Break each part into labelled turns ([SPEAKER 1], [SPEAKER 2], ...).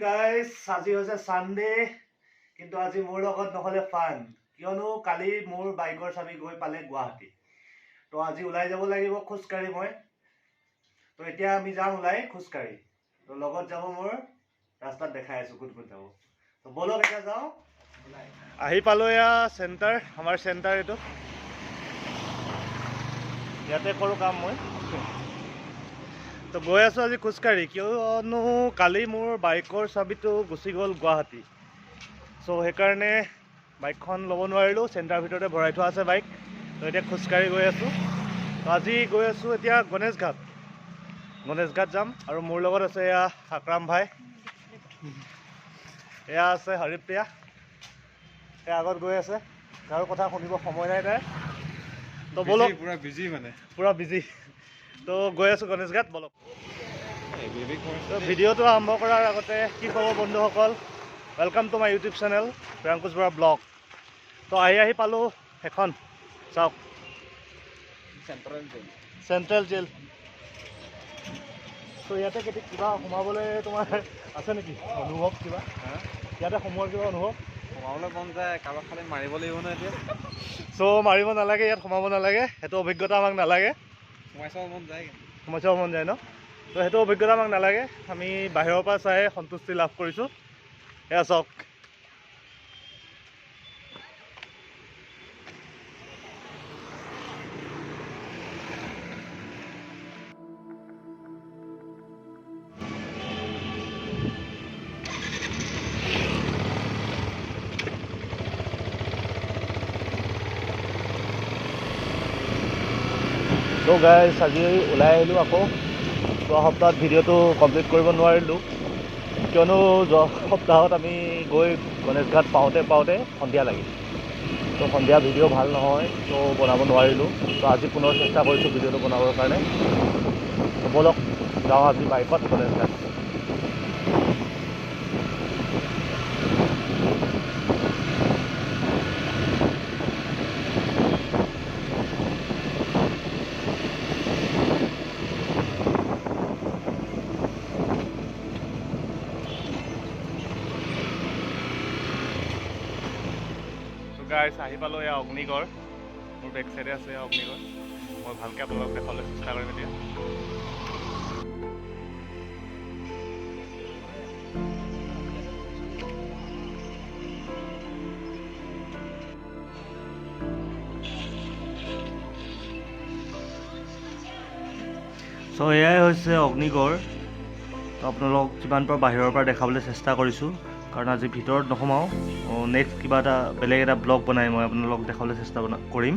[SPEAKER 1] Guys আজি হৈছে Sunday কিন্তু আজি মোৰ লগত নহলে ফান কিয়নো কালি মোৰ বাইকৰ চাবি গৈ পালে গুৱাহাটী তো আজি ওলাই যাব লাগিব খোজকাঢ়ি মই তো এতিয়া আমি যাম ওলাই খোজকাঢ়ি তো লগত যাব মোৰ ৰাস্তাত দেখাই আছো কোন কোন যাব তো বলক এতিয়া যাওঁ আহি পালো এয়া চেণ্টাৰ আমাৰ চেণ্টাৰ এইটো ইয়াতে কৰোঁ কাম মই তো গৈ আছোঁ আজি খোজকাঢ়ি কিয়নো কালি মোৰ বাইকৰ চাবিটো গুচি গ'ল গুৱাহাটী চ' সেইকাৰণে বাইকখন ল'ব নোৱাৰিলোঁ চেণ্টাৰ ভিতৰতে ভৰাই থোৱা আছে বাইক তো এতিয়া খোজকাঢ়ি গৈ আছোঁ তো আজি গৈ আছোঁ এতিয়া গণেশ ঘাট যাম আৰু মোৰ লগত আছে এয়া আকৰাম ভাই এয়া আছে হৰিপ্ৰিয়া এয়া আগত গৈ আছে কাৰো কথা শুনিব সময় নাই তাই তো বলক পুৰা বিজি তো গৈ আছোঁ গণেশ ঘাট বলক তো ভিডিঅ'টো আৰম্ভ কৰাৰ আগতে কি খবৰ বন্ধুসকল welcome to my YouTube channel Priyankush Bora blog তো আহি পালোঁ এখন চাওক চেণ্ট্ৰেল জেল তো ইয়াতে কিবা সোমাবলৈ তোমাৰ আছে নেকি অনুভৱ কিবা ইয়াতে সোমোৱাৰ কিবা অনুভৱ
[SPEAKER 2] সোমাবলৈ মন যায় কাৰোবাক খালি মাৰিব লাগিব ন এতিয়া
[SPEAKER 1] চ' মাৰিব নালাগে ইয়াত সোমাব নালাগে সেইটো অভিজ্ঞতা আমাক নালাগে
[SPEAKER 2] সোমাই চাব মন যায়
[SPEAKER 1] ন তো সেইটো অভিজ্ঞতা আমাক নালাগে আমি বাহিৰৰ পৰা চাই সন্তুষ্টি লাভ কৰিছোঁ এয়া চাওক তো গাইজ আজি ওলাই আহিলোঁ আকৌ যোৱা সপ্তাহত ভিডিঅ'টো কমপ্লিট কৰিব নোৱাৰিলোঁ কিয়নো যোৱা সপ্তাহত আমি গৈ গণেশ ঘাট পাওঁতে সন্ধিয়া লাগিল তো সন্ধিয়া ভিডিঅ' ভাল নহয় তো বনাব নোৱাৰিলোঁ তো আজি পুনৰ চেষ্টা কৰিছোঁ ভিডিঅ'টো বনাবৰ কাৰণে তো বলক যাওঁ আজি বাইকত গণেশ ঘাট গাইজ আহি পালোঁ এয়া অগ্নিগড় মোৰ বেক চাইডে আছে অগ্নিগড় মই ভালকৈ আপোনালোকক দেখাবলৈ চেষ্টা কৰিম এতিয়া চ' এয়াই হৈছে অগ্নিগড় তো আপোনালোক যিমান পাৰোঁ বাহিৰৰ পৰা দেখাবলৈ চেষ্টা কৰিছোঁ কাৰণ আজি ভিতৰত নোসোমাওঁ নেক্সট কিবা এটা বেলেগ এটা ব্লগ বনাই মই আপোনালোকক দেখাবলৈ চেষ্টা কৰিম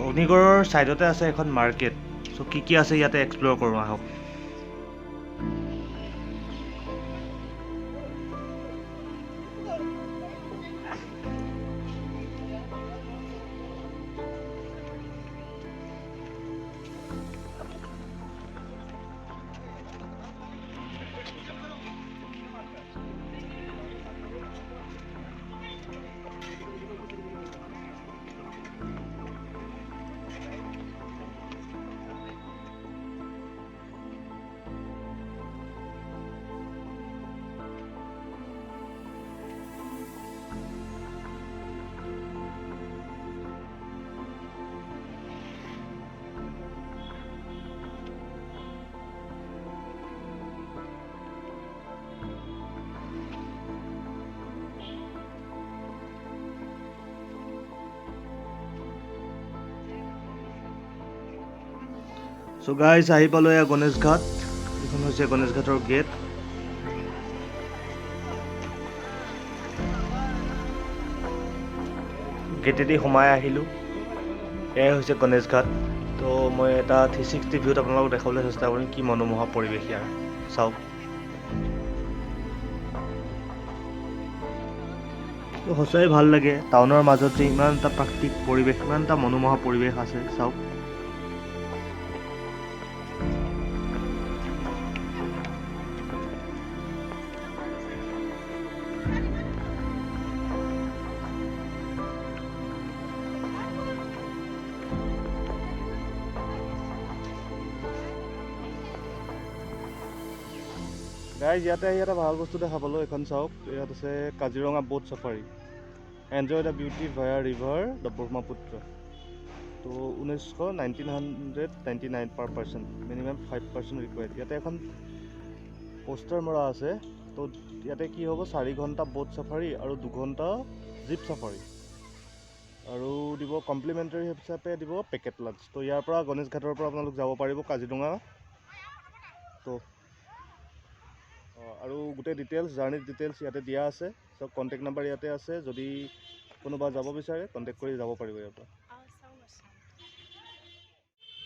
[SPEAKER 1] অগ্নিগড়ৰ ছাইডতে আছে এখন মাৰ্কেট চ' কি আছে ইয়াতে এক্সপ্ল'ৰ কৰোঁ আহক চ' গাইজ আহি পালোঁ এয়া গণেশ ঘাট এইখন হৈছে গণেশ ঘাটৰ গেট গেটেদি সোমাই আহিলোঁ এয়াই হৈছে গণেশ ঘাট তো মই এটা 360 ভিউত আপোনালোকক দেখাবলৈ চেষ্টা কৰিম কি মনোমোহা পৰিৱেশ ইয়াৰ চাওক সঁচাই ভাল লাগে টাউনৰ মাজত যে ইমান এটা প্ৰাকৃতিক পৰিৱেশ ইমান এটা মনোমোহা পৰিৱেশ আছে চাওক গাইজ ইয়াতে আহি এটা ভাল বস্তু দেখা পালোঁ। এখন চাওক, ইয়াত আছে Kaziranga boat safari, enjoy the beauty via river the Brahmaputra. তো 1999 পাৰ পাৰ্চন, মিনিমাম 5% ৰিকুৱাৰ্ড। ইয়াতে এখন পোষ্টাৰ মৰা আছে। তো ইয়াতে কি হ'ব, 4 ঘণ্টা বোট চাফাৰী আৰু 2 ঘণ্টা জীপ চাফাৰী, আৰু দিব কমপ্লিমেণ্টাৰী হিচাপে দিব পেকেট লাঞ্চ। তো ইয়াৰ পৰা গণেশ ঘাটৰ পৰা আপোনালোক যাব পাৰিব কাজিৰঙা। তো আৰু গোটেই ডিটেইলছ, জাৰ্ণিৰ ডিটেইলছ ইয়াতে দিয়া আছে। চব কণ্টেক্ট নাম্বাৰ ইয়াতে আছে, যদি কোনোবা যাব বিচাৰে কণ্টেক্ট কৰি যাব পাৰিব ইয়াৰ পৰা।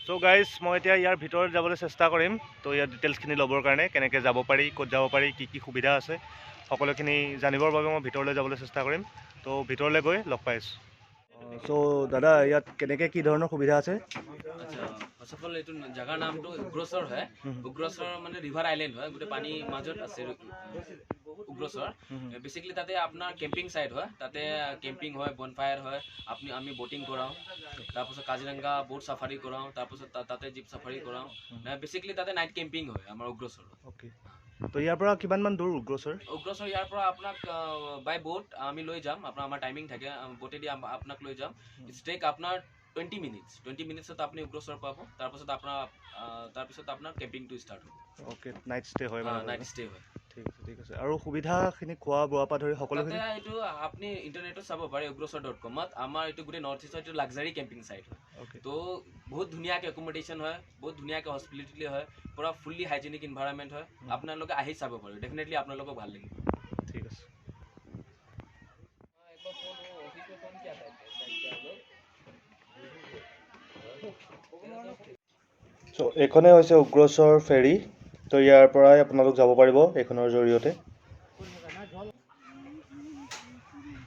[SPEAKER 1] চ' গাইজ, মই এতিয়া ইয়াৰ ভিতৰত যাবলৈ চেষ্টা কৰিম। তো ইয়াৰ ডিটেইলছখিনি ল'বৰ কাৰণে, কেনেকৈ যাব পাৰি, ক'ত যাব পাৰি, কি কি সুবিধা আছে, সকলোখিনি জানিবৰ বাবে মই ভিতৰলৈ যাবলৈ চেষ্টা কৰিম। তো ভিতৰলৈ গৈ লগ পাই আছোঁ। চ' দাদা, ইয়াত কেনেকৈ কি ধৰণৰ সুবিধা আছে?
[SPEAKER 3] আচ্ছা, ফাৰ্ষ্ট অফ অল এইটো জেগাৰ নামটো উগ্ৰচৰ হয়। উগ্ৰচৰ মানে ৰিভাৰ আইলেণ্ড হয়, গোটেই পানীৰ মাজত আছে উগ্ৰচৰ। বেচিকেলি তাতে আপোনাৰ কেম্পিং চাইট হয়, তাতে কেম্পিং হয়, বনফায়াৰ হয়, আমি বটিং কৰাওঁ, তাৰপিছত কাজিৰঙা বোট চাফাৰী কৰাওঁ, তাৰপিছত তাতে জীপ চাফাৰী কৰাওঁ। বেচিকেলি তাতে নাইট কেম্পিং হয় আমাৰ উগ্ৰচৰ।
[SPEAKER 1] অ'কে, তো ইয়াৰ পৰা কিমানমান দূৰ উগ্ৰচৰ?
[SPEAKER 3] উগ্ৰচৰ ইয়াৰ পৰা আপোনাক বাই বোট আমি লৈ যাম, আমাৰ টাইমিং থাকে, বোটেদি আপোনাক লৈ যাম। ইটছ টেক আপোনাৰ 20 মিনিটছ। 20 মিনিটছত আপুনি উগ্ৰচৰ পাব। তাৰপিছত আপোনাৰ কেম্পিংটো ষ্টাৰ্ট হ'ব।
[SPEAKER 1] অ'কে, নাইট ষ্টে হয় মানে?
[SPEAKER 3] নাইট ষ্টে হয়।
[SPEAKER 1] ঠিক আছে, ঠিক আছে। আৰু সুবিধাখিনি খোৱা বোৱাৰ পৰা ধৰি সকলোখিনি?
[SPEAKER 3] তাতে এইটো আপুনি ইণ্টাৰনেটত চাব পাৰে, ugrosar.com ত। আমাৰ এইটো গোটেই নৰ্থ ইষ্টৰ এইটো লাক্সাৰী কেম্পিং চাইট হয়।
[SPEAKER 1] অ'কে,
[SPEAKER 3] তো বহুত ধুনীয়াকৈ একমডেশ্যন হয়, বহুত ধুনীয়াকৈ হস্পিটেলিটি হয়, পূৰা ফুল্লি হাইজেনিক ইনভাইৰনমেণ্ট হয়। আপোনালোকে আহি চাব পাৰে, ডেফিনেটলি আপোনালোকক ভাল লাগিব।
[SPEAKER 1] ঠিক আছে। চ' এইখনে হৈছে উগ্ৰচৰ ফেৰী। তো ইয়াৰ পৰাই আপোনালোক যাব পাৰিব এইখনৰ জৰিয়তে।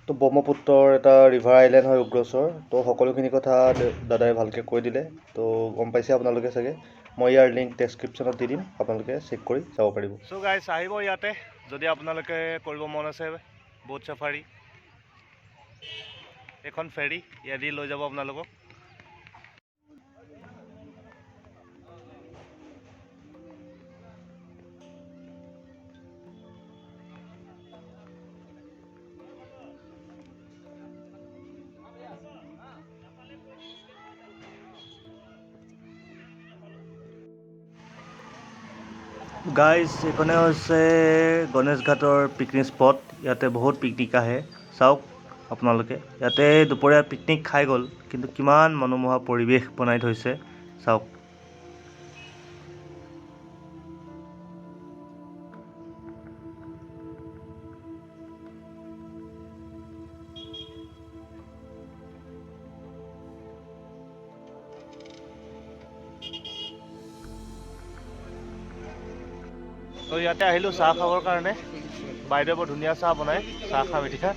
[SPEAKER 1] তো ব্ৰহ্মপুত্ৰৰ এটা ৰিভাৰ আইলেণ্ড হয় উগ্ৰচৰ। তো সকলোখিনি কথা দাদাই ভালকৈ কৈ দিলে। তো গম পাইছে আপোনালোকে চাগে। মই ইয়াৰ লিংক ডেছক্ৰিপশ্যনত দি দিম, আপোনালোকে চেক কৰি যাব পাৰিব। চ' গাইছ, আহিব ইয়াতে যদি আপোনালোকে কৰিব মন আছে বোট চাফাৰী। এখন ফেৰী ইয়াদি লৈ যাব আপোনালোকক। গাইজ, এইখনে হৈছে গণেশ ঘাটৰ পিকনিক স্পট। ইয়াতে বহুত পিকনিক আহে। চাওক আপোনালোকে, ইয়াতে দুপৰীয়া পিকনিক খাই গ'ল, কিন্তু কিমান মনোমোহা পৰিৱেশ বনাই থৈছে চাওক। তো ইয়াতে আহিলোঁ চাহ খাবৰ কাৰণে। বাইদেৱে বৰ ধুনীয়া চাহ বনায়, চাহ খাম এতিয়া।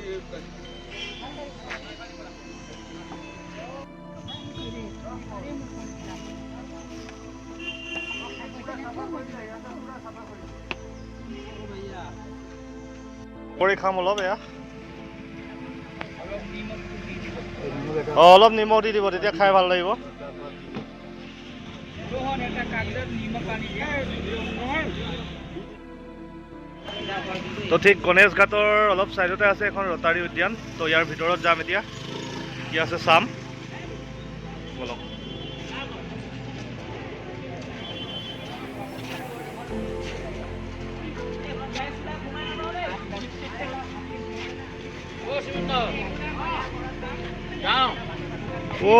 [SPEAKER 1] কৰি খাম অলপ এয়া। অলপ নিমখ দি দিব, তেতিয়া খাই ভাল লাগিব। তো ঠিক গণেশ ঘাটৰ অলপ ছাইডতে আছে এখন ৰটাৰী উদ্যান। তো ইয়াৰ ভিতৰত যাম এতিয়া, কি আছে চাম বলক। ও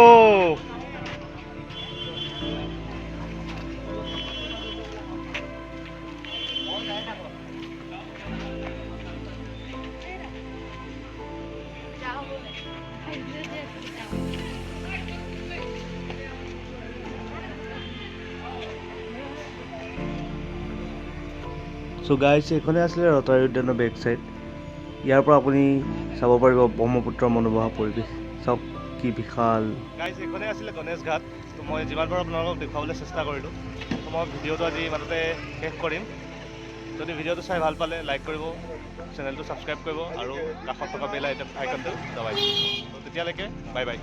[SPEAKER 1] চ' গাইজ, এইখনে আছিলে ৰটাৰী উদ্যানৰ বেক চাইড। ইয়াৰ পৰা আপুনি চাব পাৰিব ব্ৰহ্মপুত্ৰৰ মনোমোহা পৰিৱেশ। চাওক কি বিশাল। গাইজ, এইখনে আছিলে গণেশ ঘাট। তো মই যিমান পাৰোঁ আপোনালোকক দেখুৱাবলৈ চেষ্টা কৰিলোঁ। তো মই ভিডিঅ'টো আজি ইমানতে শেষ কৰিম। যদি ভিডিঅ'টো চাই ভাল পালে লাইক কৰিব, চেনেলটো ছাবস্ক্ৰাইব কৰিব, আৰু কাষত থকা বেল আইকনটো দবাই দিব। তো তেতিয়ালৈকে বাই বাই।